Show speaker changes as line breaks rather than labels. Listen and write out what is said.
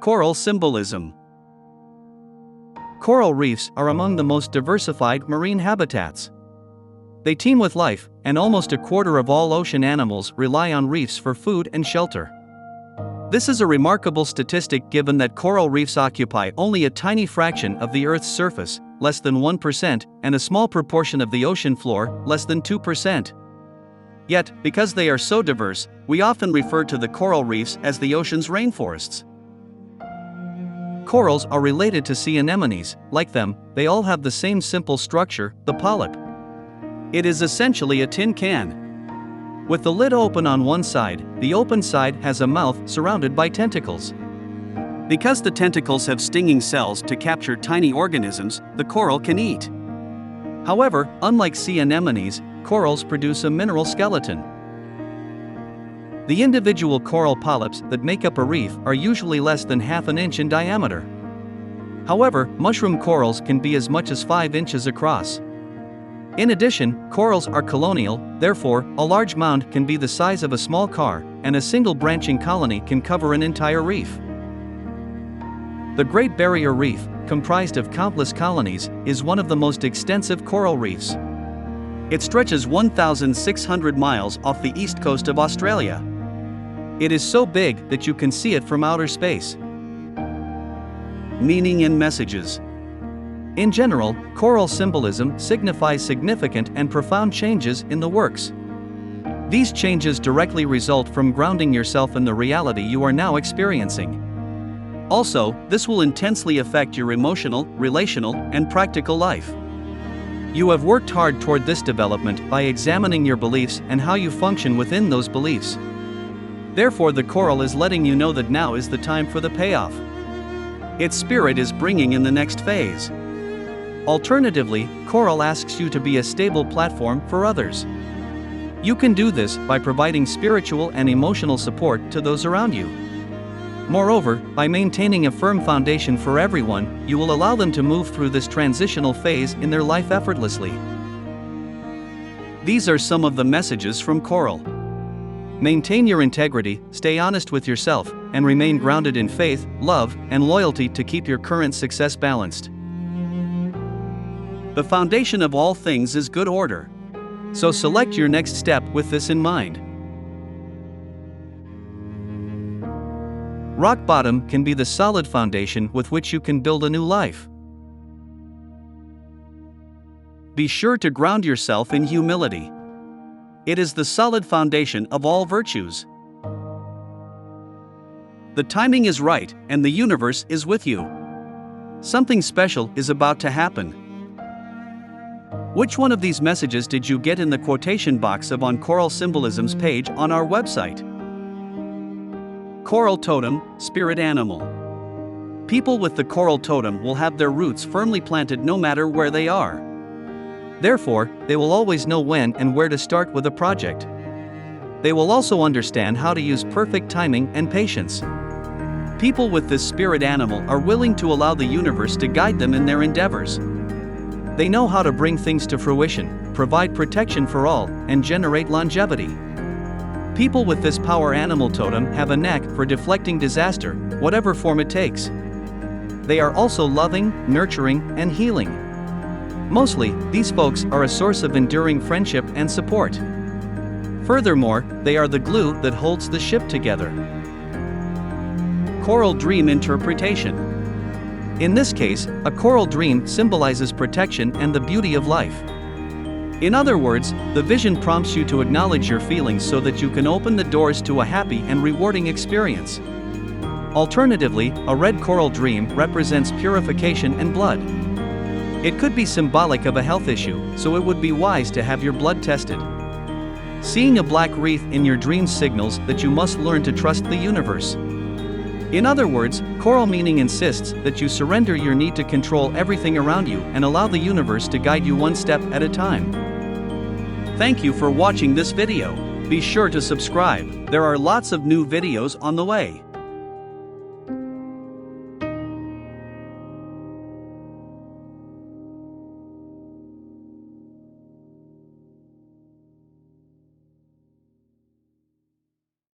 Coral symbolism. Coral reefs are among the most diversified marine habitats. They teem with life, and almost a quarter of all ocean animals rely on reefs for food and shelter. This is a remarkable statistic given that coral reefs occupy only a tiny fraction of the Earth's surface, less than 1%, and a small proportion of the ocean floor, less than 2%. Yet, because they are so diverse, we often refer to the coral reefs as the ocean's rainforests. Corals are related to sea anemones. Like them, they all have the same simple structure, the polyp. It is essentially a tin can. With the lid open on one side, the open side has a mouth surrounded by tentacles. Because the tentacles have stinging cells to capture tiny organisms, the coral can eat. However, unlike sea anemones, corals produce a mineral skeleton. The individual coral polyps that make up a reef are usually less than half an inch in diameter. However, mushroom corals can be as much as 5 inches across. In addition, corals are colonial, therefore, a large mound can be the size of a small car, and a single branching colony can cover an entire reef. The Great Barrier Reef, comprised of countless colonies, is one of the most extensive coral reefs. It stretches 1,600 miles off the east coast of Australia. It is so big that you can see it from outer space. Meaning and messages. In general, coral symbolism signifies significant and profound changes in the works. These changes directly result from grounding yourself in the reality you are now experiencing. Also, this will intensely affect your emotional, relational, and practical life. You have worked hard toward this development by examining your beliefs and how you function within those beliefs. Therefore, the coral is letting you know that now is the time for the payoff. Its spirit is bringing in the next phase. Alternatively, coral asks you to be a stable platform for others. You can do this by providing spiritual and emotional support to those around you. Moreover, by maintaining a firm foundation for everyone, you will allow them to move through this transitional phase in their life effortlessly. These are some of the messages from coral. Maintain your integrity, stay honest with yourself, and remain grounded in faith, love, and loyalty to keep your current success balanced. The foundation of all things is good order. So select your next step with this in mind. Rock bottom can be the solid foundation with which you can build a new life. Be sure to ground yourself in humility. It is the solid foundation of all virtues. The timing is right, and the universe is with you. Something special is about to happen. Which one of these messages did you get in the quotation box of On Coral Symbolism's page on our website? Coral totem, spirit animal. People with the coral totem will have their roots firmly planted no matter where they are. Therefore, they will always know when and where to start with a project. They will also understand how to use perfect timing and patience. People with this spirit animal are willing to allow the universe to guide them in their endeavors. They know how to bring things to fruition, provide protection for all, and generate longevity. People with this power animal totem have a knack for deflecting disaster, whatever form it takes. They are also loving, nurturing, and healing. Mostly, these folks are a source of enduring friendship and support. Furthermore, they are the glue that holds the ship together. Coral dream interpretation. In this case, a coral dream symbolizes protection and the beauty of life. In other words, the vision prompts you to acknowledge your feelings so that you can open the doors to a happy and rewarding experience. Alternatively, a red coral dream represents purification and blood. It could be symbolic of a health issue, so it would be wise to have your blood tested. Seeing a black wreath in your dreams signals that you must learn to trust the universe. In other words, coral meaning insists that you surrender your need to control everything around you and allow the universe to guide you one step at a time. Thank you for watching this video. Be sure to subscribe. There are lots of new videos on the way.